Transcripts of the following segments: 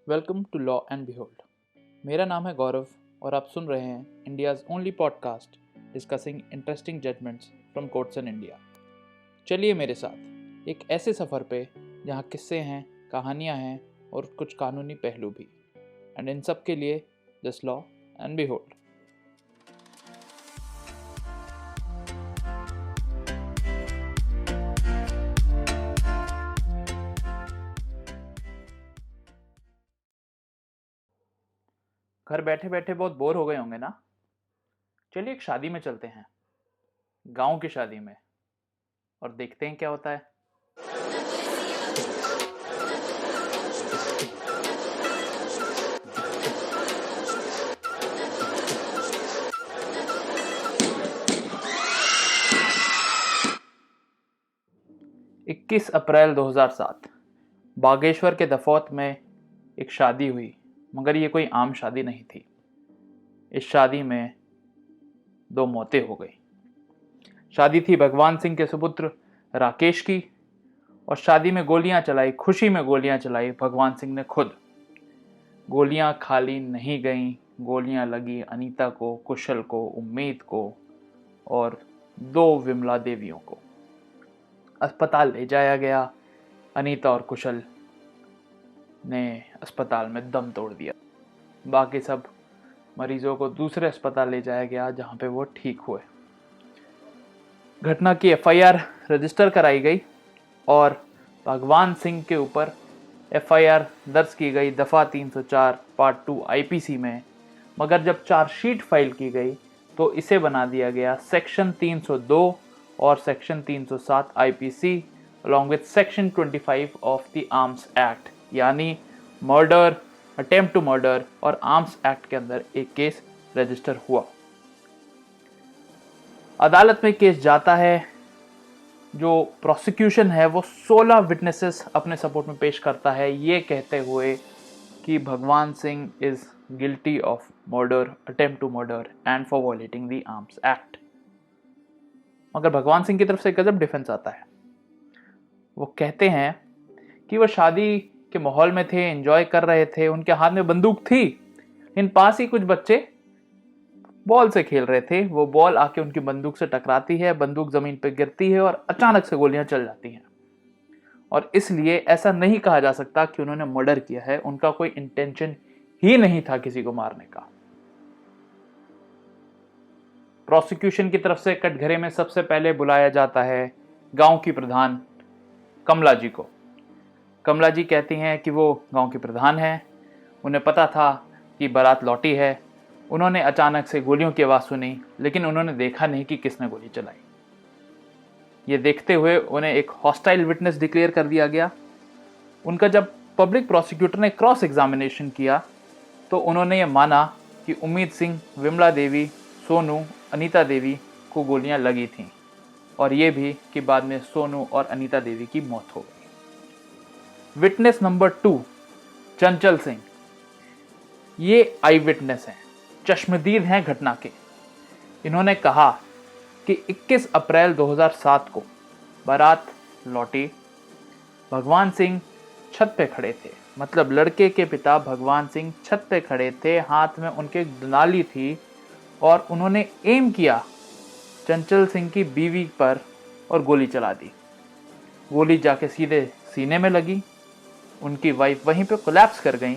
Welcome to law and behold. मेरा नाम है गौरव और आप सुन रहे हैं India's only podcast discussing interesting judgements from courts in India. चलिए मेरे साथ एक ऐसे सफ़र पे जहाँ किस्से हैं, कहानियाँ हैं और कुछ कानूनी पहलू भी, एंड इन सब के लिए जस्ट लॉ एंड बिहोल्ड। घर बैठे बैठे बहुत बोर हो गए होंगे ना। चलिए एक शादी में चलते हैं, गांव की शादी में, और देखते हैं क्या होता है। इक्कीस अप्रैल 2007 बागेश्वर के दफौत में एक शादी हुई, मगर ये कोई आम शादी नहीं थी। इस शादी में दो मौतें हो गई। शादी थी भगवान सिंह के सुपुत्र राकेश की, और शादी में गोलियां चलाई, खुशी में गोलियां चलाई भगवान सिंह ने खुद। गोलियां खाली नहीं गईं, गोलियां लगी अनीता को, कुशल को, उम्मीद को और दो विमला देवियों को। अस्पताल ले जाया गया। अनीता और कुशल ने अस्पताल में दम तोड़ दिया। बाकी सब मरीजों को दूसरे अस्पताल ले जाया गया जहां पे वो ठीक हुए। घटना की एफआईआर रजिस्टर कराई गई और भगवान सिंह के ऊपर एफआईआर दर्ज की गई दफ़ा 304 पार्ट 2 आईपीसी में। मगर जब चार्जशीट फाइल की गई तो इसे बना दिया गया सेक्शन 302 और section 307 IPC along with section 25 of the arms act, यानी मर्डर, अटेम्प्ट टू मर्डर और आर्म्स एक्ट के अंदर एक केस रजिस्टर हुआ। अदालत में केस जाता है। जो प्रोसिक्यूशन है वो 16 विटनेसेस अपने सपोर्ट में पेश करता है, ये कहते हुए कि Bhagwan Singh is guilty of murder, attempt to murder and for violating the arms act. मगर भगवान सिंह की तरफ से गजब डिफेंस आता है। वो कहते हैं कि वो शादी के माहौल में थे, एंजॉय कर रहे थे, उनके हाथ में बंदूक थी, इन पास ही कुछ बच्चे बॉल से खेल रहे थे। वो बॉल आके उनकी बंदूक से टकराती है, बंदूक जमीन पर गिरती है और अचानक से गोलियां चल जाती हैं। और इसलिए ऐसा नहीं कहा जा सकता कि उन्होंने मर्डर किया है, उनका कोई इंटेंशन ही नहीं था किसी को मारने का। प्रोसिक्यूशन की तरफ से कटघरे में सबसे पहले बुलाया जाता है गांव की प्रधान कमला जी को। कमला जी कहती हैं कि वो गांव की प्रधान है, उन्हें पता था कि बारात लौटी है। उन्होंने अचानक से गोलियों की आवाज़ सुनी, लेकिन उन्होंने देखा नहीं कि किसने गोली चलाई। ये देखते हुए उन्हें एक हॉस्टाइल विटनेस डिक्लेयर कर दिया गया। उनका जब पब्लिक प्रोसिक्यूटर ने क्रॉस एग्जामिनेशन किया तो उन्होंने ये माना कि उम्मीद सिंह, विमला देवी, सोनू, अनीता देवी को गोलियां लगी थीं, और ये भी कि बाद में सोनू और अनीता देवी की मौत हो गई। विटनेस नंबर 2 चंचल सिंह, ये आई विटनेस हैं, चश्मदीद हैं घटना के। इन्होंने कहा कि 21 अप्रैल 2007 को बारात लौटी, भगवान सिंह छत पे खड़े थे, मतलब लड़के के पिता भगवान सिंह छत पे खड़े थे, हाथ में उनके दुनाली थी और उन्होंने एम किया चंचल सिंह की बीवी पर और गोली चला दी। गोली जाके सीधे सीने में लगी। उनकी वाइफ वहीं पे कोलैप्स कर गई।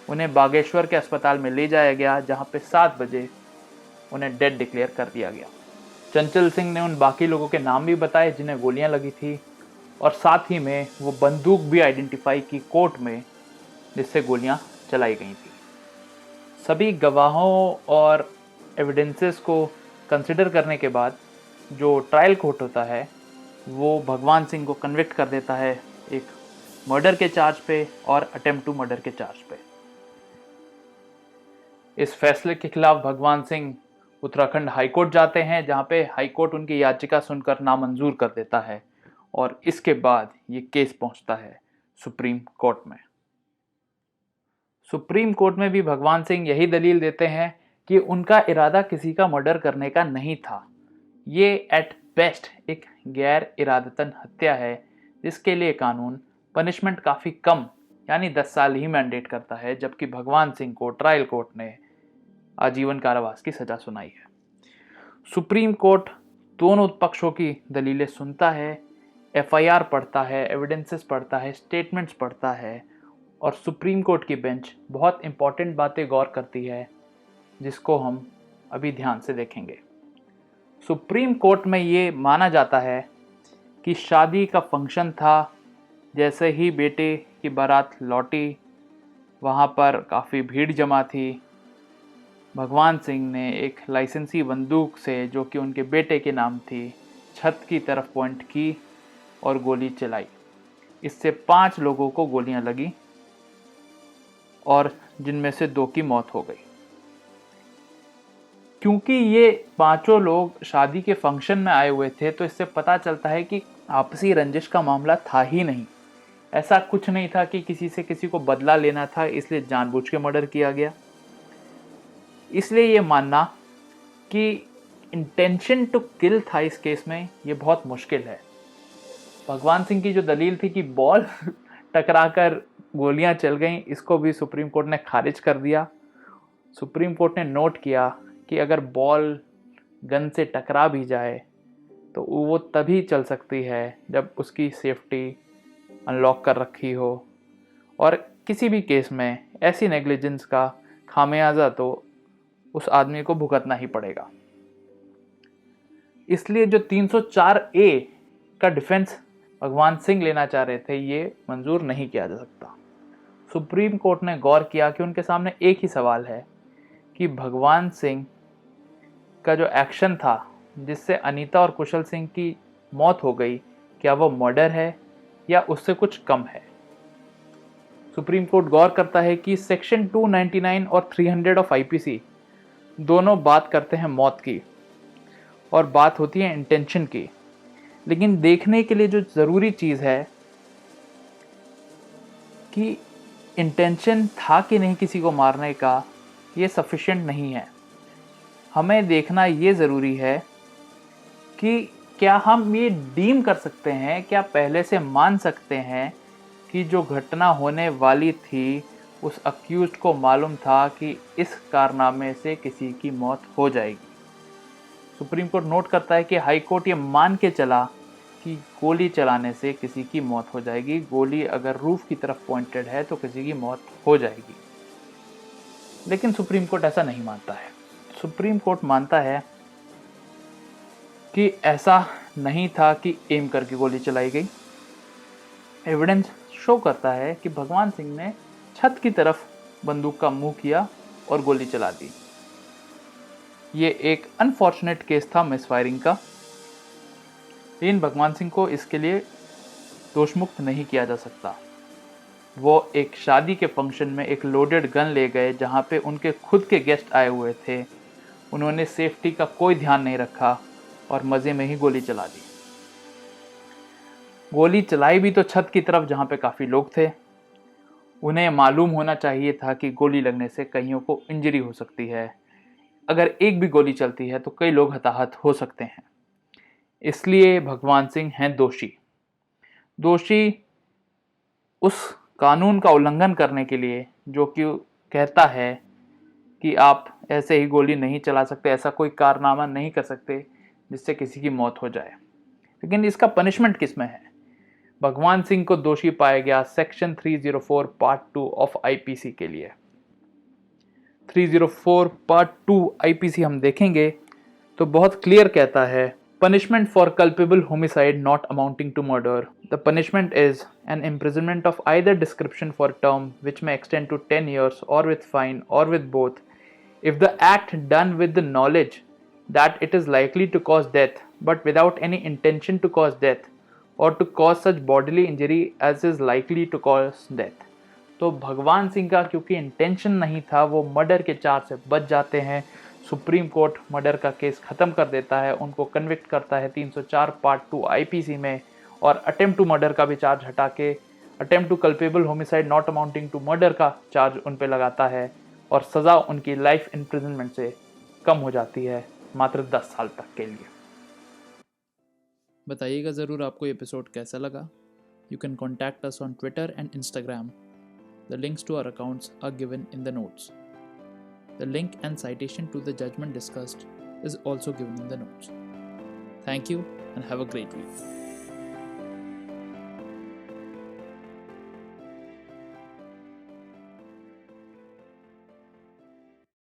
उन्हें बागेश्वर के अस्पताल में ले जाया गया, जहां पे 7 बजे उन्हें डेड डिक्लेयर कर दिया गया। चंचल सिंह ने उन बाकी लोगों के नाम भी बताए जिन्हें गोलियां लगी थी, और साथ ही में वो बंदूक भी आइडेंटिफाई की कोर्ट में जिससे गोलियां चलाई गई थी। सभी गवाहों और एविडेंसेस को कंसिडर करने के बाद जो ट्रायल कोर्ट होता है वो भगवान सिंह को कन्विक्ट कर देता है एक मर्डर के चार्ज पे और अटेम्प्ट टू मर्डर के चार्ज पे। इस फैसले के खिलाफ भगवान सिंह उत्तराखंड हाईकोर्ट जाते हैं, जहां पे हाईकोर्ट उनकी याचिका सुनकर नामंजूर कर देता है, और इसके बाद ये केस पहुंचता है सुप्रीम कोर्ट में। सुप्रीम कोर्ट में भी भगवान सिंह यही दलील देते हैं कि उनका इरादा किसी का मर्डर करने का नहीं था। ये एट बेस्ट एक गैर इरादतन हत्या है, जिसके लिए कानून पनिशमेंट काफ़ी कम यानी 10 साल ही मैंडेट करता है, जबकि भगवान सिंह को ट्रायल कोर्ट ने आजीवन कारावास की सजा सुनाई है। सुप्रीम कोर्ट दोनों पक्षों की दलीलें सुनता है, एफआईआर पढ़ता है, एविडेंसेस पढ़ता है, स्टेटमेंट्स पढ़ता है, और सुप्रीम कोर्ट की बेंच बहुत इंपॉर्टेंट बातें गौर करती है, जिसको हम अभी ध्यान से देखेंगे। सुप्रीम कोर्ट में ये माना जाता है कि शादी का फंक्शन था, जैसे ही बेटे की बारात लौटी वहाँ पर काफ़ी भीड़ जमा थी। भगवान सिंह ने एक लाइसेंसी बंदूक से, जो कि उनके बेटे के नाम थी, छत की तरफ पॉइंट की और गोली चलाई। इससे 5 लोगों को गोलियां लगी और जिनमें से 2 की मौत हो गई। क्योंकि ये 5 लोग शादी के फंक्शन में आए हुए थे, तो इससे पता चलता है कि आपसी रंजिश का मामला था ही नहीं। ऐसा कुछ नहीं था कि किसी से किसी को बदला लेना था, इसलिए जानबूझ के मर्डर किया गया। इसलिए ये मानना कि इंटेंशन टू किल था इस केस में, ये बहुत मुश्किल है। भगवान सिंह की जो दलील थी कि बॉल टकराकर गोलियां चल गईं, इसको भी सुप्रीम कोर्ट ने खारिज कर दिया। सुप्रीम कोर्ट ने नोट किया कि अगर बॉल गन से टकरा भी जाए तो वो तभी चल सकती है जब उसकी सेफ्टी अनलॉक कर रखी हो, और किसी भी केस में ऐसी नेग्लिजेंस का खामियाजा तो उस आदमी को भुगतना ही पड़ेगा। इसलिए जो 304A का डिफेंस भगवान सिंह लेना चाह रहे थे, ये मंजूर नहीं किया जा सकता। सुप्रीम कोर्ट ने गौर किया कि उनके सामने एक ही सवाल है कि भगवान सिंह का जो एक्शन था, जिससे अनीता और कुशल सिंह की मौत हो गई, क्या वो मर्डर है या उससे कुछ कम है। सुप्रीम कोर्ट गौर करता है कि सेक्शन 299 और 300 ऑफ आईपीसी दोनों बात करते हैं मौत की, और बात होती है इंटेंशन की। लेकिन देखने के लिए जो ज़रूरी चीज़ है कि इंटेंशन था कि नहीं किसी को मारने का, ये सफिशिएंट नहीं है। हमें देखना ये ज़रूरी है कि क्या हम ये डीम कर सकते हैं, क्या पहले से मान सकते हैं कि जो घटना होने वाली थी उस अक्यूज्ड को मालूम था कि इस कारनामे से किसी की मौत हो जाएगी। सुप्रीम कोर्ट नोट करता है कि हाई कोर्ट ये मान के चला कि गोली चलाने से किसी की मौत हो जाएगी, गोली अगर रूफ की तरफ पॉइंटेड है तो किसी की मौत हो जाएगी। लेकिन सुप्रीम कोर्ट ऐसा नहीं मानता है। सुप्रीम कोर्ट मानता है कि ऐसा नहीं था कि एम करके गोली चलाई गई। एविडेंस शो करता है कि भगवान सिंह ने छत की तरफ बंदूक का मुंह किया और गोली चला दी। ये एक अनफॉर्चुनेट केस था मिसफायरिंग का, लेकिन भगवान सिंह को इसके लिए दोषमुक्त नहीं किया जा सकता। वो एक शादी के फंक्शन में एक लोडेड गन ले गए, जहाँ पे उनके खुद के गेस्ट आए हुए थे। उन्होंने सेफ्टी का कोई ध्यान नहीं रखा और मज़े में ही गोली चला दी। गोली चलाई भी तो छत की तरफ, जहाँ पे काफ़ी लोग थे। उन्हें मालूम होना चाहिए था कि गोली लगने से कईयों को इंजरी हो सकती है। अगर एक भी गोली चलती है तो कई लोग हताहत हो सकते हैं। इसलिए भगवान सिंह हैं दोषी। दोषी उस कानून का उल्लंघन करने के लिए जो कि कहता है कि आप ऐसे ही गोली नहीं चला सकते, ऐसा कोई कारनामा नहीं कर सकते जिससे किसी की मौत हो जाए। लेकिन इसका पनिशमेंट किस में है? भगवान सिंह को दोषी पाया गया सेक्शन 304 पार्ट 2 ऑफ आईपीसी के लिए। 304 पार्ट 2 आईपीसी हम देखेंगे तो बहुत क्लियर कहता है, punishment for culpable homicide not amounting to murder. The punishment is an imprisonment of either description for a term which may extend to 10 years or with fine or with both, if the act done with the knowledge that it is likely to cause death but without any intention to cause death or to cause such bodily injury as is likely to cause death. तो भगवान सिंह का क्योंकि intention नहीं था, वो murder के charge से बच जाते हैं। सुप्रीम कोर्ट मर्डर का केस ख़त्म कर देता है, उनको कन्विक्ट करता है 304 पार्ट 2 आईपीसी में, और अटेम्प्ट टू मर्डर का भी चार्ज हटा के attempt to culpable homicide not amounting to murder का चार्ज उन पे लगाता है, और सज़ा उनकी लाइफ इम्प्रिजनमेंट से कम हो जाती है, मात्र 10 साल तक के लिए। बताइएगा ज़रूर आपको ये एपिसोड कैसा लगा। You can contact us on Twitter and Instagram The links to our accounts are given in the notes. The link and citation to the judgment discussed is also given in the notes. Thank you and have a great week.